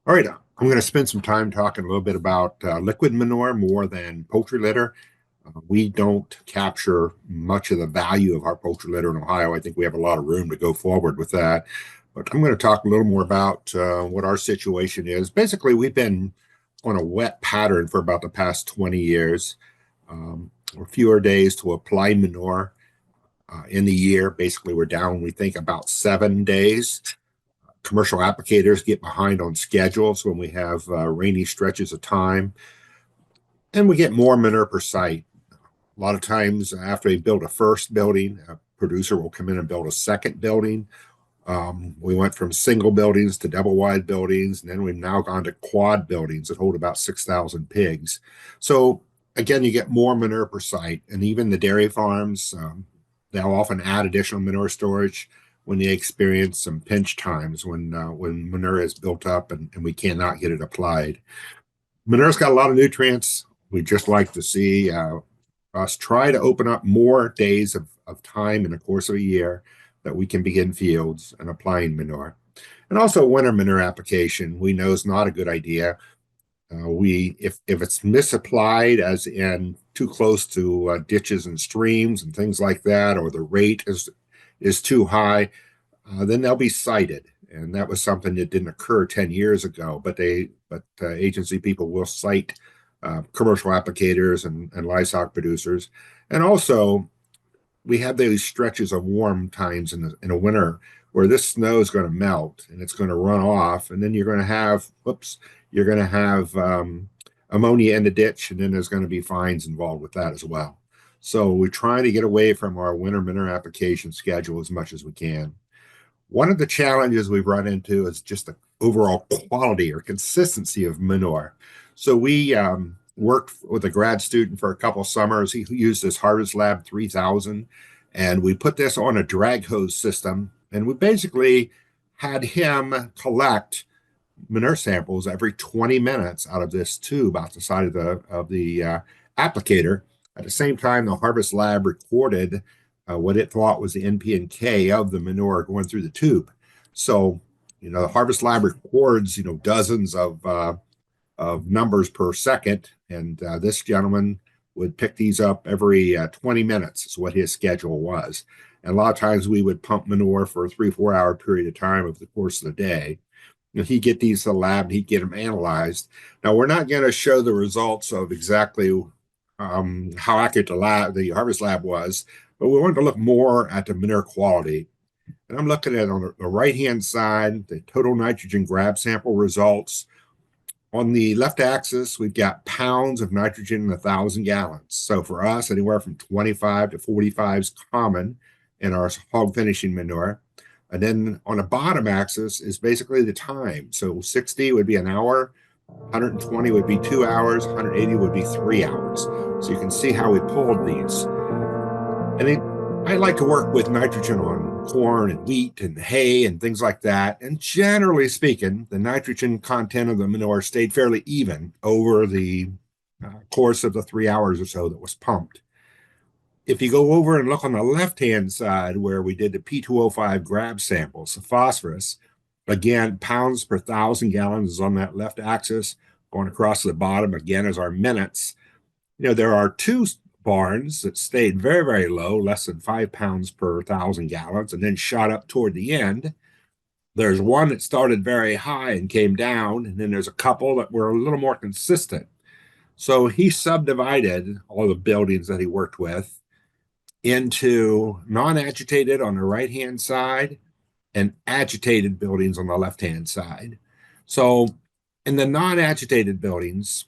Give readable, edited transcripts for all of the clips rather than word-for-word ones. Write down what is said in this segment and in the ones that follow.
All right, I'm going to spend some time talking a little bit about liquid manure more than poultry litter. We don't capture much of the value of our poultry litter in Ohio. I think we have a lot of room to go forward with that. But I'm going to talk a little more about what our situation is. Basically, we've been on a wet pattern for about the past 20 years. Fewer days to apply manure in the year. Basically, we're down, we think, about 7 days. Commercial applicators get behind on schedules when we have rainy stretches of time, and we get more manure per site. A lot of times, after they build a first building, a producer will come in and build a second building. We went from single buildings to double wide buildings, and then we've now gone to quad buildings that hold about 6,000 pigs. So, again, you get more manure per site, and even the dairy farms, they'll often add additional manure storage when they experience some pinch times when manure is built up and we cannot get it applied. Manure's got a lot of nutrients. We just like to see us try to open up more days of time in the course of a year that we can begin fields and applying manure. And also winter manure application, we know is not a good idea. If it's misapplied, as in too close to ditches and streams and things like that, or the rate is too high, then they'll be cited. And that was something that didn't occur 10 years ago, but agency people will cite commercial applicators and livestock producers. And also, we have these stretches of warm times in a winter where this snow is going to melt and it's going to run off, and then you're going to have ammonia in the ditch, and then there's going to be fines involved with that as well. So we're trying to get away from our winter manure application schedule as much as we can. One of the challenges we've run into is just the overall quality or consistency of manure. So we worked with a grad student for a couple of summers. He used this Harvest Lab 3000, and we put this on a drag hose system, and we basically had him collect manure samples every 20 minutes out of this tube out the side of the applicator. At the same time, the Harvest Lab recorded what it thought was the NP and K of the manure going through the tube. So, the Harvest Lab records, dozens of numbers per second, and this gentleman would pick these up every 20 minutes is what his schedule was. And a lot of times we would pump manure for a 3-4 hour period of time over the course of the day. He'd get these to the lab and he'd get them analyzed. Now, we're not going to show the results of exactly how accurate the Harvest Lab was, but we wanted to look more at the manure quality. And I'm looking at on the right-hand side, the total nitrogen grab sample results. On the left axis, we've got pounds of nitrogen in 1,000 gallons. So for us, anywhere from 25 to 45 is common in our hog finishing manure. And then on the bottom axis is basically the time. So 60 would be an hour, 120 would be 2 hours, 180 would be 3 hours. So you can see how we pulled these. And I like to work with nitrogen on corn and wheat and hay and things like that. And generally speaking, the nitrogen content of the manure stayed fairly even over the course of the 3 hours or so that was pumped. If you go over and look on the left-hand side where we did the P2O5 grab samples, the phosphorus, again, pounds per 1,000 gallons is on that left axis. Going across to the bottom, again, is our minutes. There are two barns that stayed very, very low, less than 5 pounds per 1,000 gallons, and then shot up toward the end. There's one that started very high and came down, and then there's a couple that were a little more consistent. So he subdivided all the buildings that he worked with into non-agitated on the right-hand side and agitated buildings on the left-hand side. So in the non-agitated buildings,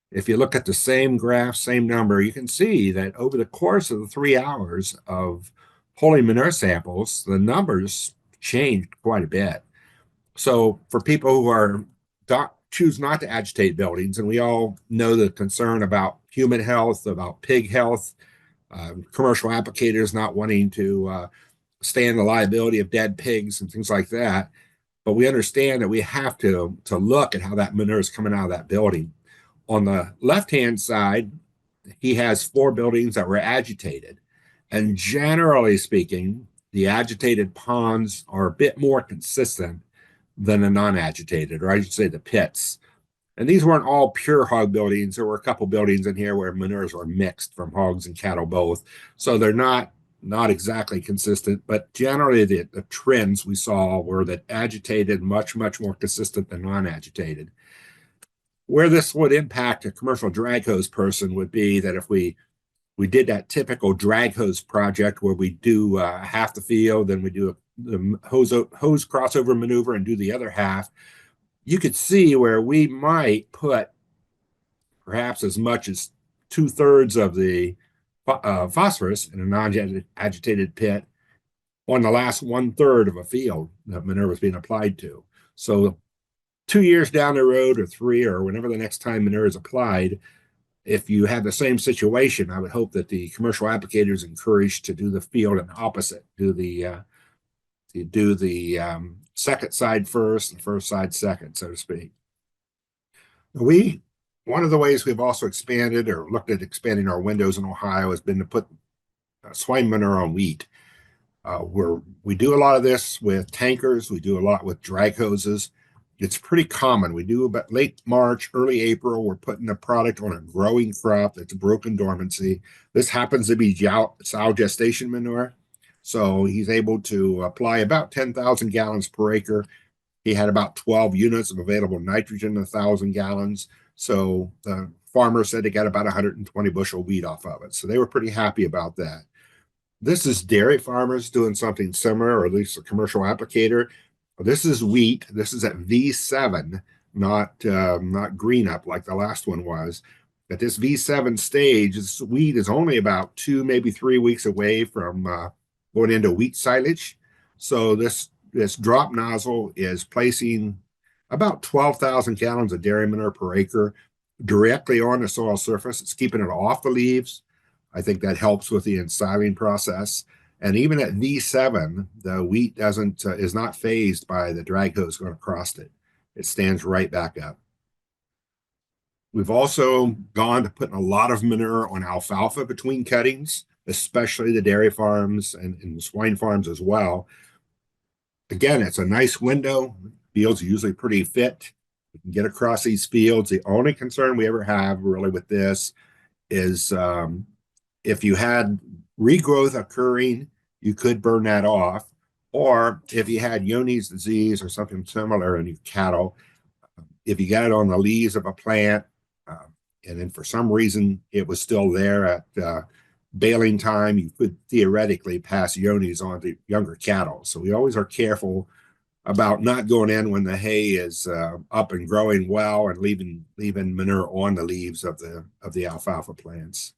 if you look at the same graph, same number, you can see that over the course of the 3 hours of pulling manure samples, the numbers changed quite a bit. So for people who choose not to agitate buildings, and we all know the concern about human health, about pig health, commercial applicators not wanting to stand the liability of dead pigs and things like that. But we understand that we have to look at how that manure is coming out of that building. On the left-hand side, he has 4 buildings that were agitated. And generally speaking, the agitated ponds are a bit more consistent than the non-agitated, or I should say the pits. And these weren't all pure hog buildings. There were a couple buildings in here where manures were mixed from hogs and cattle both. So they're not exactly consistent, but generally the trends we saw were that agitated much more consistent than non-agitated. Where this would impact a commercial drag hose person would be that if we did that typical drag hose project where we do half the field, then we do the hose crossover maneuver and do the other half, you could see where we might put perhaps as much as 2/3 of the phosphorus in a non-agitated pit on the last 1/3 of a field that manure was being applied to. So 2 years down the road, or 3, or whenever the next time manure is applied, if you have the same situation, I would hope that the commercial applicator is encouraged to do the field and opposite, do the second side first, the first side second, so to speak. One of the ways we've also expanded or looked at expanding our windows in Ohio has been to put swine manure on wheat. We do a lot of this with tankers. We do a lot with drag hoses. It's pretty common. We do about late March, early April. We're putting the product on a growing crop that's broken dormancy. This happens to be sow gestation manure. So he's able to apply about 10,000 gallons per acre. He had about 12 units of available nitrogen, 1,000 gallons. So the farmer said they got about 120 bushel wheat off of it. So they were pretty happy about that. This is dairy farmers doing something similar, or at least a commercial applicator. This is wheat. This is at V7, not green up like the last one was. At this V7 stage, this wheat is only about 2, maybe 3 weeks away from going into wheat silage. So this drop nozzle is placing about 12,000 gallons of dairy manure per acre directly on the soil surface. It's keeping it off the leaves. I think that helps with the ensiling process. And even at V7, the wheat is not phased by the drag hose going across it. It stands right back up. We've also gone to putting a lot of manure on alfalfa between cuttings, especially the dairy farms and swine farms as well. Again, it's a nice window. Fields are usually pretty fit. We can get across these fields. The only concern we ever have really with this is if you had regrowth occurring, you could burn that off. Or if you had Johne's disease or something similar in your cattle, if you got it on the leaves of a plant, and then for some reason it was still there at baling time, you could theoretically pass Johne's on to younger cattle. So we always are careful about not going in when the hay is up and growing well and leaving manure on the leaves of the alfalfa plants.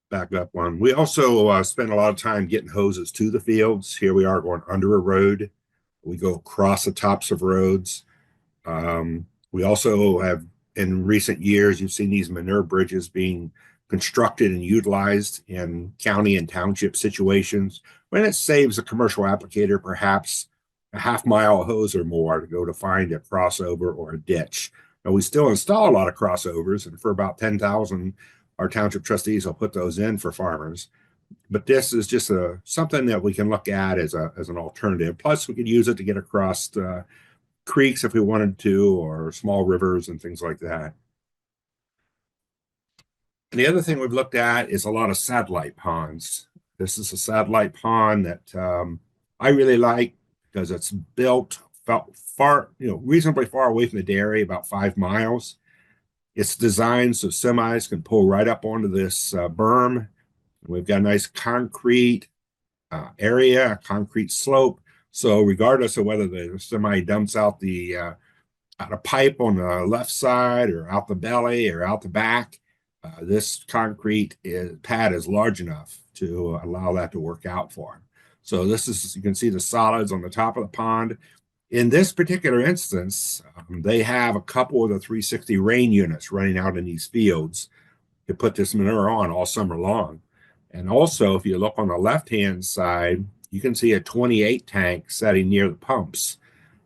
Back up one. We also spend a lot of time getting hoses to the fields. Here we are going under a road. We go across the tops of roads. We also have, in recent years, you've seen these manure bridges being constructed and utilized in county and township situations when it saves a commercial applicator perhaps a half-mile hose or more to go to find a crossover or a ditch. Now, we still install a lot of crossovers, and for about 10,000, our township trustees will put those in for farmers. But this is just something that we can look at as an alternative. Plus, we could use it to get across creeks if we wanted to, or small rivers and things like that. And the other thing we've looked at is a lot of satellite ponds. This is a satellite pond that I really like because it's built far, reasonably far away from the dairy, about 5 miles. It's designed so semis can pull right up onto this berm. We've got a nice concrete area, a concrete slope. So regardless of whether the semi dumps out out a pipe on the left side or out the belly or out the back, this concrete pad is large enough to allow that to work out for them. So you can see the solids on the top of the pond. In this particular instance, they have a couple of the 360 rain units running out in these fields to put this manure on all summer long. And also, if you look on the left-hand side, you can see a 28 tank setting near the pumps.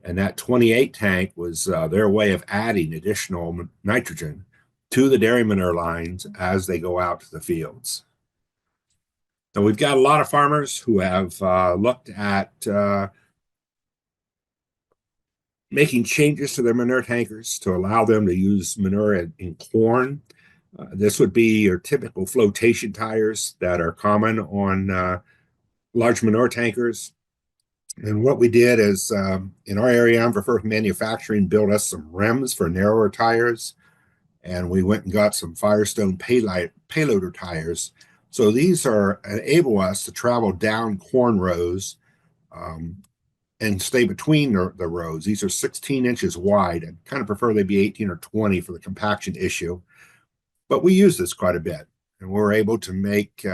And that 28 tank was their way of adding additional nitrogen to the dairy manure lines as they go out to the fields. Now, we've got a lot of farmers who have looked at making changes to their manure tankers to allow them to use manure in corn. This would be your typical flotation tires that are common on large manure tankers. And what we did is in our area, for first manufacturing, built us some rims for narrower tires. And we went and got some Firestone payloader tires. So these are enable us to travel down corn rows um, and stay between the rows. These are 16 inches wide. I kind of prefer they be 18 or 20 for the compaction issue. But we use this quite a bit. And we're able to make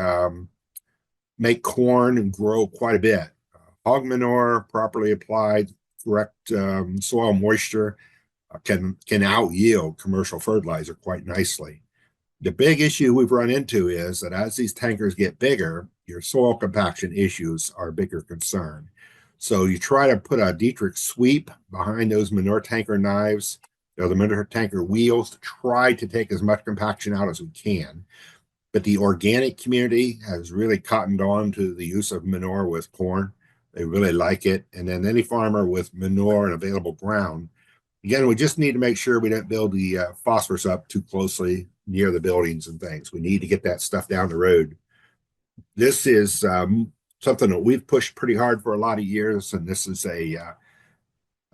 corn and grow quite a bit. Hog manure, properly applied, correct soil moisture, can out yield commercial fertilizer quite nicely. The big issue we've run into is that as these tankers get bigger, your soil compaction issues are a bigger concern. So you try to put a Dietrich sweep behind those manure tanker knives, the manure tanker wheels, to try to take as much compaction out as we can. But the organic community has really cottoned on to the use of manure with corn. They really like it. And then any farmer with manure and available ground, again, we just need to make sure we don't build the phosphorus up too closely near the buildings and things. We need to get that stuff down the road. This is something that we've pushed pretty hard for a lot of years, and this is a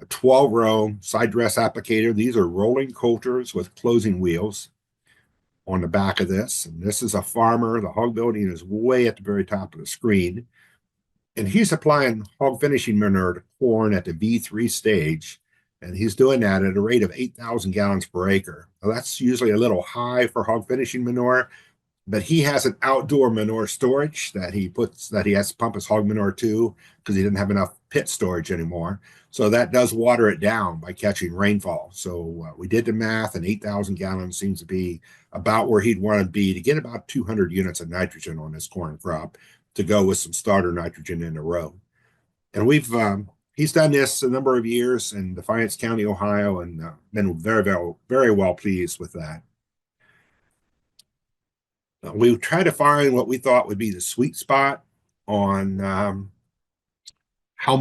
12-row side dress applicator. These are rolling coulters with closing wheels on the back of this. And this is a farmer. The hog building is way at the very top of the screen. And he's applying hog finishing manure to corn at the V3 stage. And he's doing that at a rate of 8,000 gallons per acre. Now, that's usually a little high for hog finishing manure, but he has an outdoor manure storage that he has to pump his hog manure to because he didn't have enough pit storage anymore. So that does water it down by catching rainfall. So we did the math, and 8,000 gallons seems to be about where he'd want to be to get about 200 units of nitrogen on his corn crop to go with some starter nitrogen in a row. And he's done this a number of years in Defiance County, Ohio, and been very, very, very well pleased with that. We tried to find what we thought would be the sweet spot on how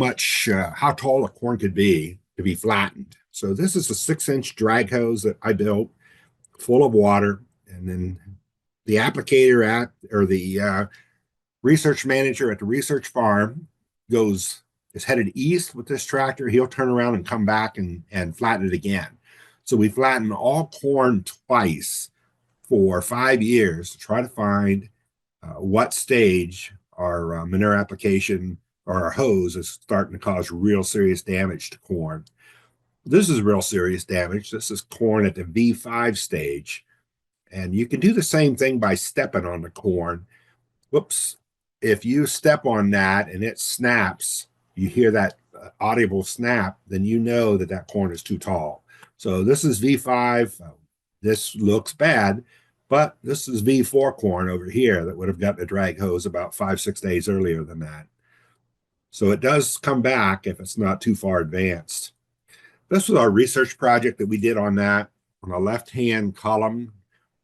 tall a corn could be to be flattened. So this is a 6-inch drag hose that I built, full of water, and then the applicator the research manager at the research farm is headed east with this tractor. He'll turn around and come back and flatten it again. So we flattened all corn twice for 5 years to try to find what stage our manure application or our hose is starting to cause real serious damage to corn. This is real serious damage. This is corn at the V5 stage. And you can do the same thing by stepping on the corn. Whoops. If you step on that and it snaps, you hear that audible snap, then you know that corn is too tall. So this is V5. This looks bad, but this is V4 corn over here that would have gotten a drag hose about 5-6 days earlier than that. So it does come back if it's not too far advanced. This was our research project that we did on that. On the left-hand column,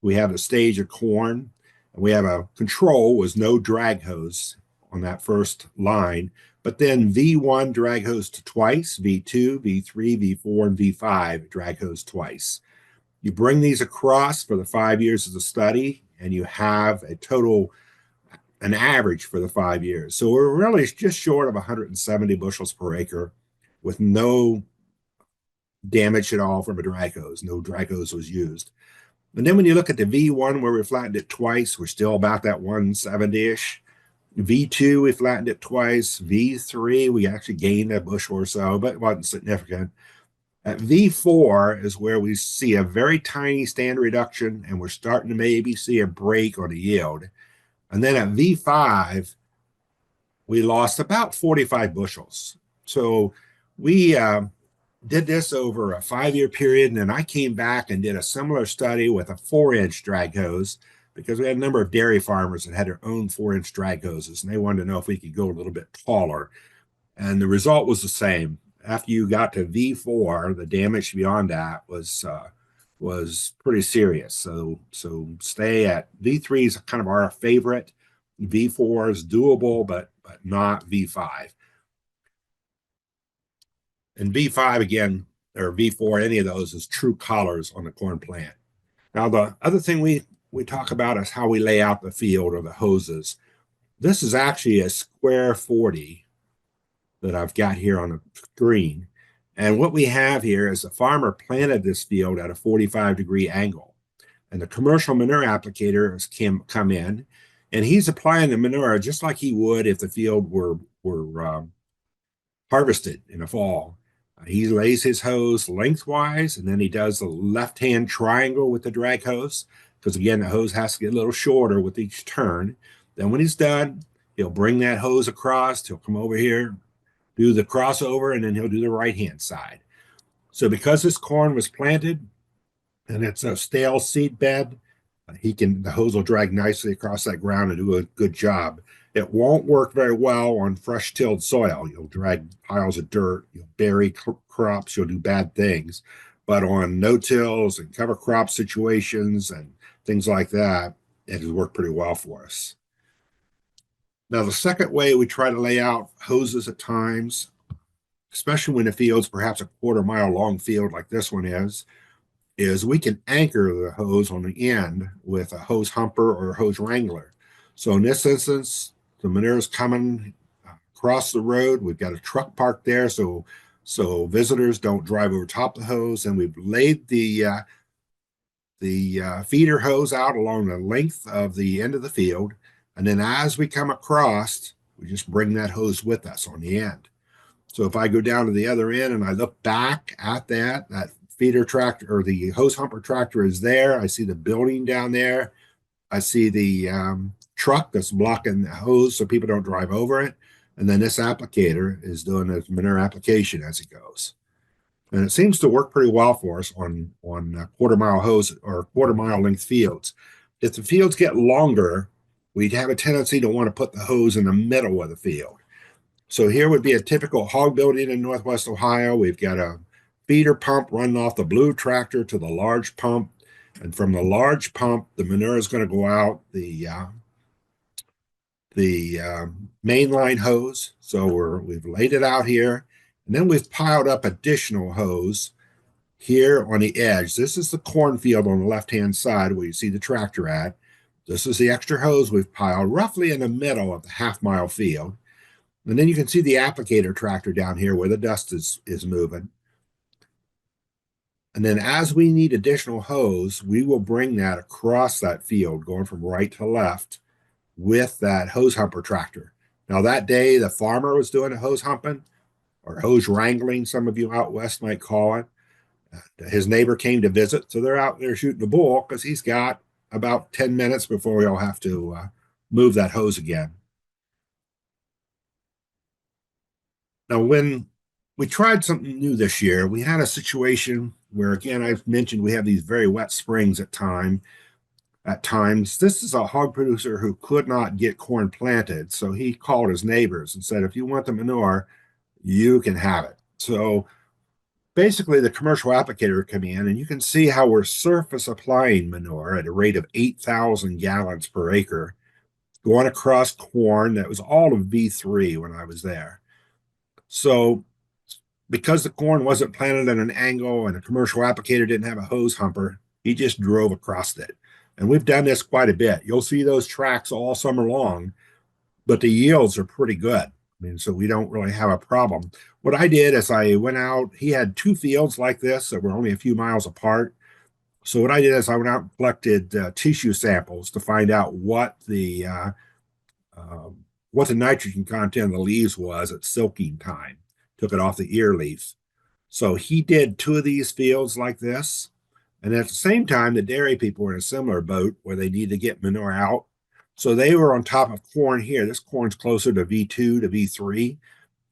we have a stage of corn, and we have a control was no drag hose on that first line, but then V1 drag hose to twice, V2, V3, V4, and V5 drag hose twice. You bring these across for the 5 years of the study, and you have an average for the 5 years. So we're really just short of 170 bushels per acre with no damage at all from a drag hose. No drag hose was used. And then when you look at the V1 where we flattened it twice, we're still about that 170-ish. V2, we flattened it twice. V3, we actually gained a bushel or so, but it wasn't significant. At V4 is where we see a very tiny stand reduction, and we're starting to maybe see a break on the yield. And then at V5, we lost about 45 bushels. So we did this over a 5-year period, and then I came back and did a similar study with a 4-inch drag hose because we had a number of dairy farmers that had their own 4-inch drag hoses, and they wanted to know if we could go a little bit taller. And the result was the same. After you got to V4, the damage beyond that was pretty serious. So stay at V3 is kind of our favorite. V4 is doable, but not V5. And V5 again or V4, any of those, as true collars on the corn plant. Now, the other thing we talk about is how we lay out the field or the hoses. This is actually a square 40 that I've got here on the screen. And what we have here is the farmer planted this field at a 45-degree angle. And the commercial manure applicator has come in, and he's applying the manure just like he would if the field were harvested in the fall. He lays his hose lengthwise, and then he does the left-hand triangle with the drag hose, because again, the hose has to get a little shorter with each turn. Then when he's done, he'll bring that hose across. He'll come over here, do the crossover, and then he'll do the right-hand side. So because this corn was planted and it's a stale seed bed, the hose will drag nicely across that ground and do a good job. It won't work very well on fresh tilled soil. You'll drag piles of dirt, you'll bury crops, you'll do bad things. But on no-tills and cover crop situations and things like that, it has worked pretty well for us. Now, the second way we try to lay out hoses at times, especially when the field's perhaps a quarter-mile long field like this one is we can anchor the hose on the end with a hose humper or a hose wrangler. So in this instance, the manure is coming across the road. We've got a truck parked there, so visitors don't drive over top the hose, and we've laid the feeder hose out along the length of the end of the field. And then as we come across, we just bring that hose with us on the end. So if I go down to the other end and I look back at that feeder tractor or the hose humper tractor is there. I see the building down there. I see the truck that's blocking the hose so people don't drive over it. And then this applicator is doing the manure application as it goes. And it seems to work pretty well for us on quarter-mile hose or quarter-mile length fields. If the fields get longer, we'd have a tendency to want to put the hose in the middle of the field. So here would be a typical hog building in Northwest Ohio. We've got a feeder pump running off the blue tractor to the large pump. And from the large pump, the manure is going to go out the mainline hose. So we've laid it out here. And then we've piled up additional hose here on the edge. This is the cornfield on the left-hand side where you see the tractor at. This is the extra hose we've piled roughly in the middle of the half-mile field. And then you can see the applicator tractor down here where the dust is moving. And then as we need additional hose, we will bring that across that field, going from right to left with that hose humper tractor. Now, that day, the farmer was doing a hose humping or hose wrangling, some of you out west might call it. His neighbor came to visit, so they're out there shooting the bull because he's got about 10 minutes before we'll have to move that hose again. Now, when we tried something new this year, we had a situation where, again, I've mentioned we have these very wet springs at times. This is a hog producer who could not get corn planted, so he called his neighbors and said, if you want the manure, you can have it. So basically, the commercial applicator come in, and you can see how we're surface applying manure at a rate of 8,000 gallons per acre, going across corn that was all of V3 when I was there. So because the corn wasn't planted at an angle and the commercial applicator didn't have a hose humper, he just drove across it. And we've done this quite a bit. You'll see those tracks all summer long, but the yields are pretty good. I mean, so we don't really have a problem. What I did is I went out, he had two fields like this that were only a few miles apart. So what I did is I went out and collected tissue samples to find out what the nitrogen content of the leaves was at silking time. Took it off the ear leaf. So he did two of these fields like this. And at the same time, the dairy people were in a similar boat where they need to get manure out. So they were on top of corn here. This corn's closer to V2 to V3.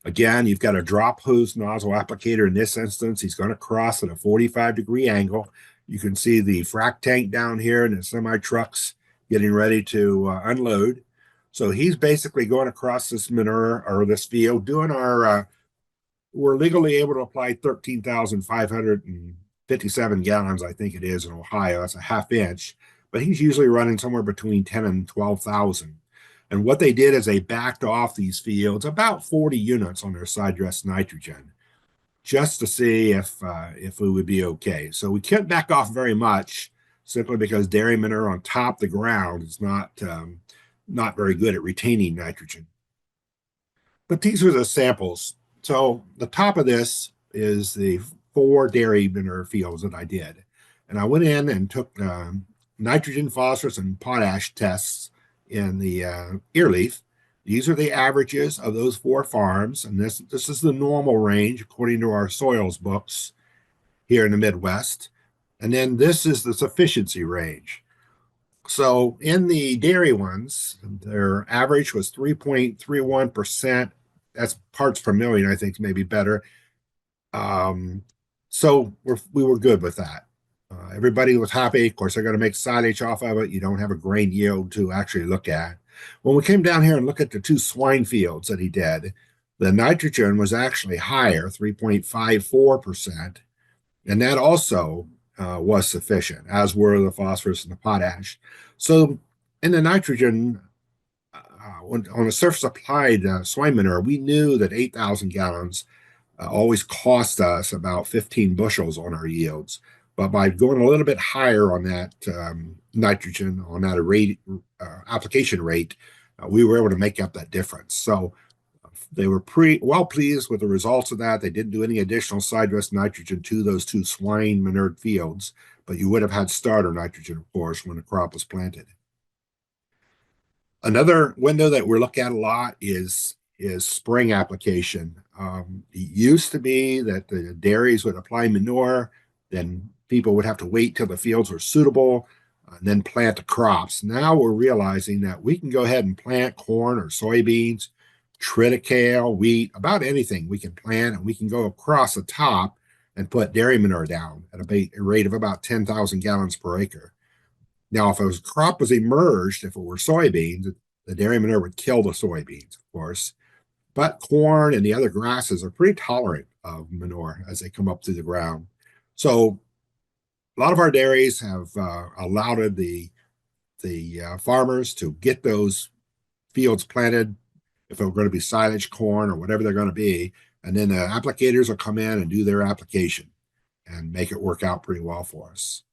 Again, you've got a drop hose nozzle applicator in this instance. He's going to cross at a 45-degree angle. You can see the frac tank down here and the semi-trucks getting ready to unload. So he's basically going across this manure or this field, doing our, we're legally able to apply 13,557 gallons, I think it is, in Ohio. That's a half inch, but he's usually running somewhere between 10 and 12,000. And what they did is they backed off these fields about 40 units on their side dress nitrogen, just to see if we would be okay. So we can't back off very much simply because dairy manure on top of the ground is not very good at retaining nitrogen. But these are the samples. So the top of this is the 4 dairy manure fields that I did. And I went in and took nitrogen, phosphorus, and potash tests in the ear leaf. These are the averages of those 4 farms. And this is the normal range according to our soils books here in the Midwest. And then this is the sufficiency range. So in the dairy ones, their average was 3.31%. That's parts per million, I think, maybe better. Um, so we were good with that. Everybody was happy. Of course, they're going to make silage off of it. You don't have a grain yield to actually look at. When we came down here and looked at the 2 swine fields that he did, the nitrogen was actually higher, 3.54%. And that also was sufficient, as were the phosphorus and the potash. So in the nitrogen, on the surface applied swine manure, we knew that 8,000 gallons always cost us about 15 bushels on our yields. But by going a little bit higher on that nitrogen, on that application rate, we were able to make up that difference. So they were pretty well pleased with the results of that. They didn't do any additional side dress nitrogen to those 2 swine manured fields, but you would have had starter nitrogen, of course, when the crop was planted. Another window that we're looking at a lot is spring application. It used to be that the dairies would apply manure, then people would have to wait till the fields were suitable, and then plant the crops. Now we're realizing that we can go ahead and plant corn or soybeans, triticale, wheat, about anything we can plant, and we can go across the top and put dairy manure down at a rate of about 10,000 gallons per acre. Now, if a crop was emerged, if it were soybeans, the dairy manure would kill the soybeans, of course. But corn and the other grasses are pretty tolerant of manure as they come up through the ground. So a lot of our dairies have allowed the farmers to get those fields planted if they're going to be silage, corn, or whatever they're going to be. And then the applicators will come in and do their application and make it work out pretty well for us.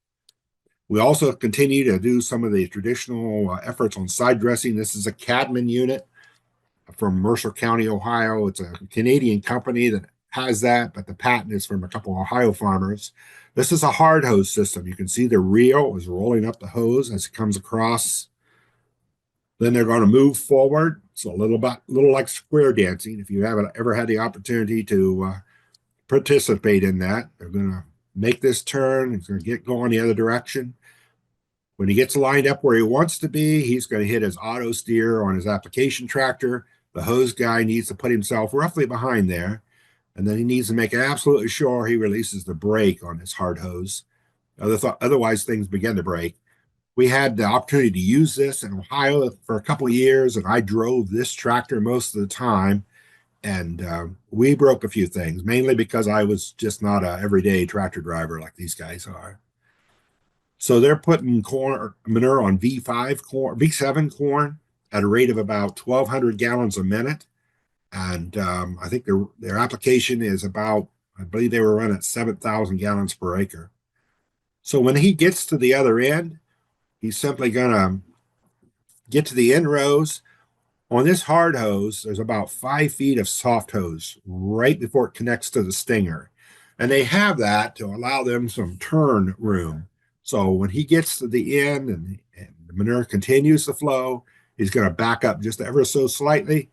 We also continue to do some of the traditional efforts on side dressing. This is a Cadman unit from Mercer County, Ohio. It's a Canadian company that has that, but the patent is from a couple of Ohio farmers. This is a hard hose system. You can see the reel is rolling up the hose as it comes across. Then they're going to move forward. So a little like square dancing. If you haven't ever had the opportunity to participate in that, they're going to make this turn. He's going to get going the other direction. When he gets lined up where he wants to be, he's going to hit his auto steer on his application tractor. The hose guy needs to put himself roughly behind there. And then he needs to make absolutely sure he releases the brake on his hard hose. Otherwise, things begin to break. We had the opportunity to use this in Ohio for a couple of years, and I drove this tractor most of the time. And we broke a few things, mainly because I was just not an everyday tractor driver like these guys are. So they're putting corn manure on V5 corn, V7 corn at a rate of about 1,200 gallons a minute. And I think their application is about, I believe they were running at 7,000 gallons per acre. So when he gets to the other end, he's simply going to get to the end rows. On this hard hose, there's about 5 feet of soft hose right before it connects to the stinger. And they have that to allow them some turn room. So when he gets to the end and the manure continues to flow, he's going to back up just ever so slightly.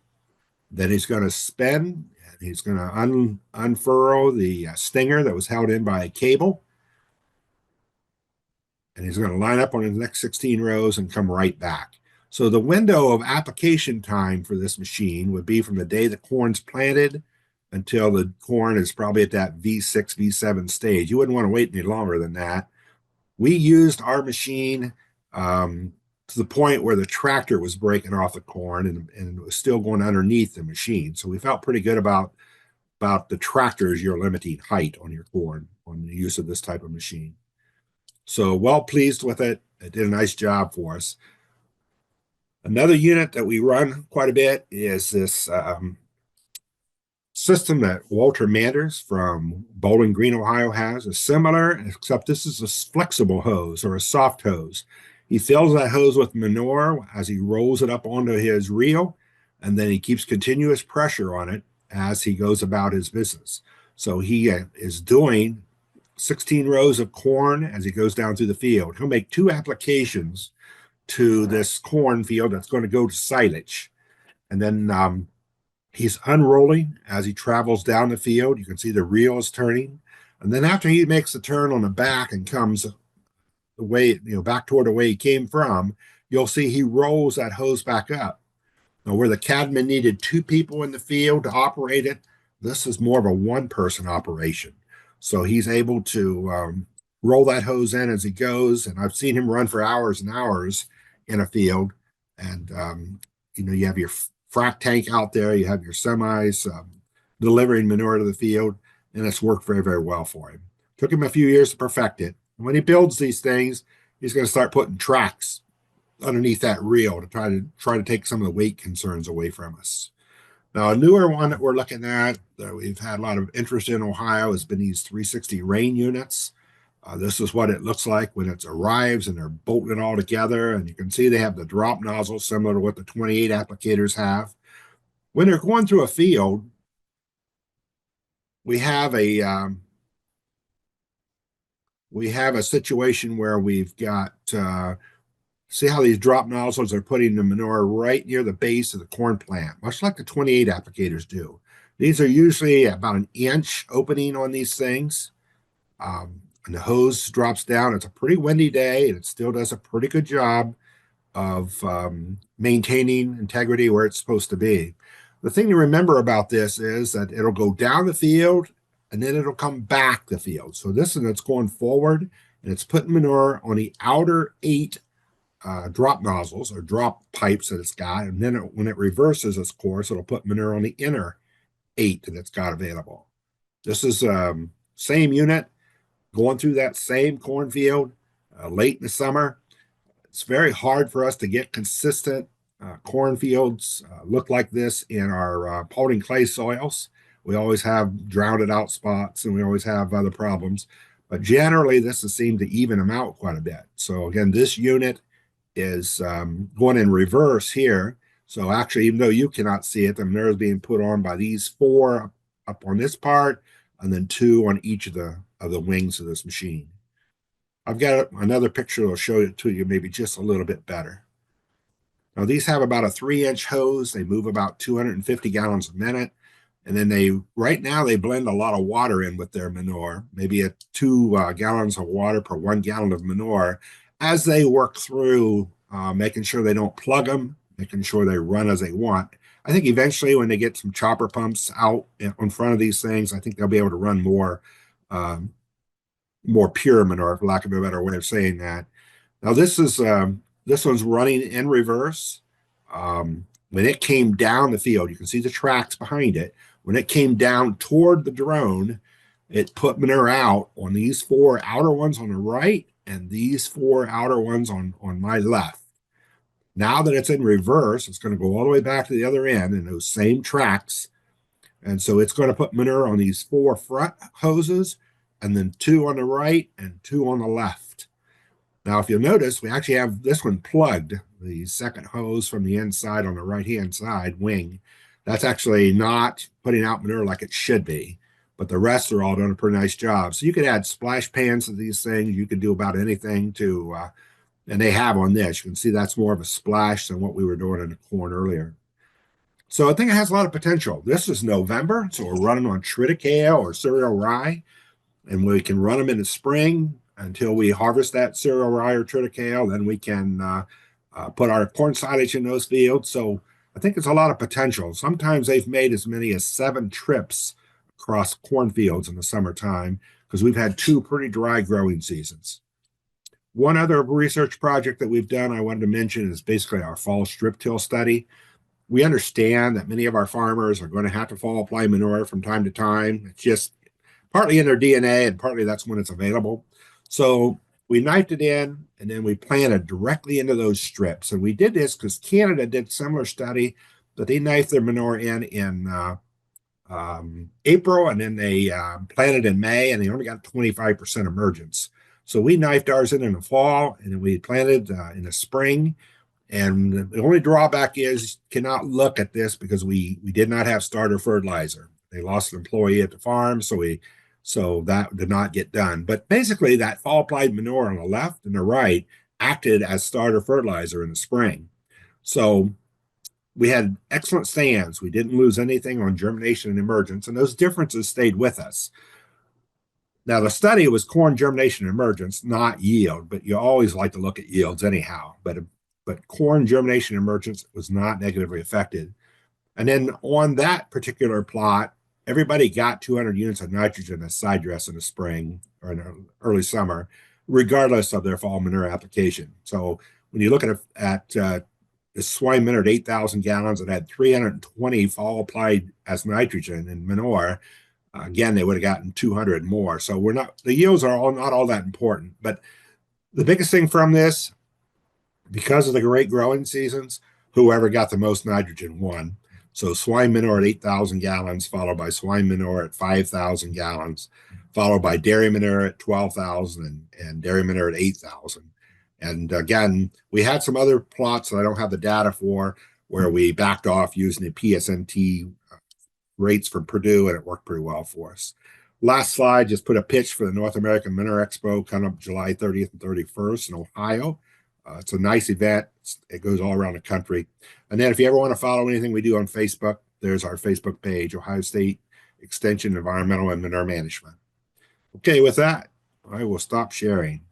Then he's going to spin, and he's going to unfurl the stinger that was held in by a cable. And he's going to line up on his next 16 rows and come right back. So the window of application time for this machine would be from the day the corn's planted until the corn is probably at that V6, V7 stage. You wouldn't want to wait any longer than that. We used our machine to the point where the tractor was breaking off the corn and it was still going underneath the machine. So we felt pretty good about the tractor as your limiting height on your corn on the use of this type of machine. So well pleased with it. It did a nice job for us. Another unit that we run quite a bit is this system that Walter Manders from Bowling Green, Ohio has is similar, except this is a flexible hose or a soft hose. He fills that hose with manure as he rolls it up onto his reel, and then he keeps continuous pressure on it as he goes about his business. So he is doing 16 rows of corn as he goes down through the field. He'll make 2 applications to this corn field that's going to go to silage. And then he's unrolling as he travels down the field. You can see the reel is turning. And then after he makes the turn on the back and comes the way, back toward the way he came from, you'll see he rolls that hose back up. Now, where the Cadman needed 2 people in the field to operate it, this is more of a one-person operation. So he's able to roll that hose in as he goes. And I've seen him run for hours and hours in a field. And, you have your frac tank out there, you have your semis delivering manure to the field, and it's worked very, very well for him. Took him a few years to perfect it. And when he builds these things, he's going to start putting tracks underneath that reel to try to take some of the weight concerns away from us. Now, a newer one that we're looking at that we've had a lot of interest in Ohio has been these 360 rain units. This is what it looks like when it arrives and they're bolted all together. And you can see they have the drop nozzle similar to what the 28 applicators have. When they're going through a field, we have a situation where we've got see how these drop nozzles are putting the manure right near the base of the corn plant, much like the 28 applicators do. These are usually about an inch opening on these things. And the hose drops down. It's a pretty windy day, and it still does a pretty good job of maintaining integrity where it's supposed to be. The thing to remember about this is that it'll go down the field, and then it'll come back the field. So this one, it's going forward, and it's putting manure on the outer 8 drop nozzles or drop pipes that it's got. And then when it reverses its course, it'll put manure on the inner 8 that it's got available. This is same unit going through that same cornfield late in the summer. It's very hard for us to get consistent cornfields look like this in our Paulding clay soils. We always have drowned out spots and we always have other problems. But generally, this has seemed to even them out quite a bit. So again, this unit is going in reverse here. So actually, even though you cannot see it, the manure is being put on by these 4 up on this part, and then 2 on each of the wings of this machine. I've got another picture that'll show it to you maybe just a little bit better. Now, these have about a 3-inch hose. They move about 250 gallons a minute. And then right now, they blend a lot of water in with their manure, maybe 2 gallons of water per 1 gallon of manure, as they work through making sure they don't plug them, making sure they run as they want. I think eventually when they get some chopper pumps out in front of these things, I think they'll be able to run more pure manure, for lack of a better way of saying that. Now this one's running in reverse. When it came down the field, you can see the tracks behind it. When it came down toward the drone, it put manure out on these 4 outer ones on the right and these 4 outer ones on my left. Now that it's in reverse, it's going to go all the way back to the other end in those same tracks. And so it's going to put manure on these 4 front hoses and then 2 on the right and 2 on the left. Now, if you'll notice, we actually have this one plugged, the second hose from the inside on the right-hand side wing. That's actually not putting out manure like it should be, but the rest are all doing a pretty nice job. So you could add splash pans to these things. You could do about anything to, and they have on this. You can see that's more of a splash than what we were doing in the corn earlier. So I think it has a lot of potential. This is November, so we're running on triticale or cereal rye, and we can run them in the spring until we harvest that cereal rye or triticale. Then we can put our corn silage in those fields. So I think it's a lot of potential. Sometimes they've made as many as 7 trips across cornfields in the summertime because we've had 2 pretty dry growing seasons. One other research project that we've done I wanted to mention is basically our fall strip till study. We understand that many of our farmers are going to have to fall apply manure from time to time. It's just partly in their DNA and partly that's when it's available. So we knifed it in and then we planted directly into those strips. And we did this because Canada did a similar study that they knifed their manure in April, and then they planted in May, and they only got 25% emergence. So we knifed ours in the fall, and then we planted in the spring. And the only drawback is cannot look at this because we did not have starter fertilizer. They lost an employee at the farm, so that did not get done. But basically, that fall applied manure on the left and the right acted as starter fertilizer in the spring. So we had excellent stands. We didn't lose anything on germination and emergence, and those differences stayed with us. Now, the study was corn germination and emergence, not yield, but you always like to look at yields anyhow. But corn germination and emergence was not negatively affected. And then on that particular plot, everybody got 200 units of nitrogen as side dress in the spring or in the early summer, regardless of their fall manure application. So when you look at the swine manure at 8,000 gallons, it had 320 fall applied as nitrogen in manure. Again, they would have gotten 200 more. So the yields are not all that important. But the biggest thing from this, because of the great growing seasons, whoever got the most nitrogen won. So swine manure at 8,000 gallons, followed by swine manure at 5,000 gallons, followed by dairy manure at 12,000 and dairy manure at 8,000. And again, we had some other plots that I don't have the data for where we backed off using the PSNT rates from Purdue, and it worked pretty well for us. Last slide, just put a pitch for the North American Manure Expo coming up July 30th and 31st in Ohio. It's a nice event. It goes all around the country. And then if you ever want to follow anything we do on Facebook, there's our Facebook page, Ohio State Extension Environmental and Manure Management. Okay, with that, I will stop sharing.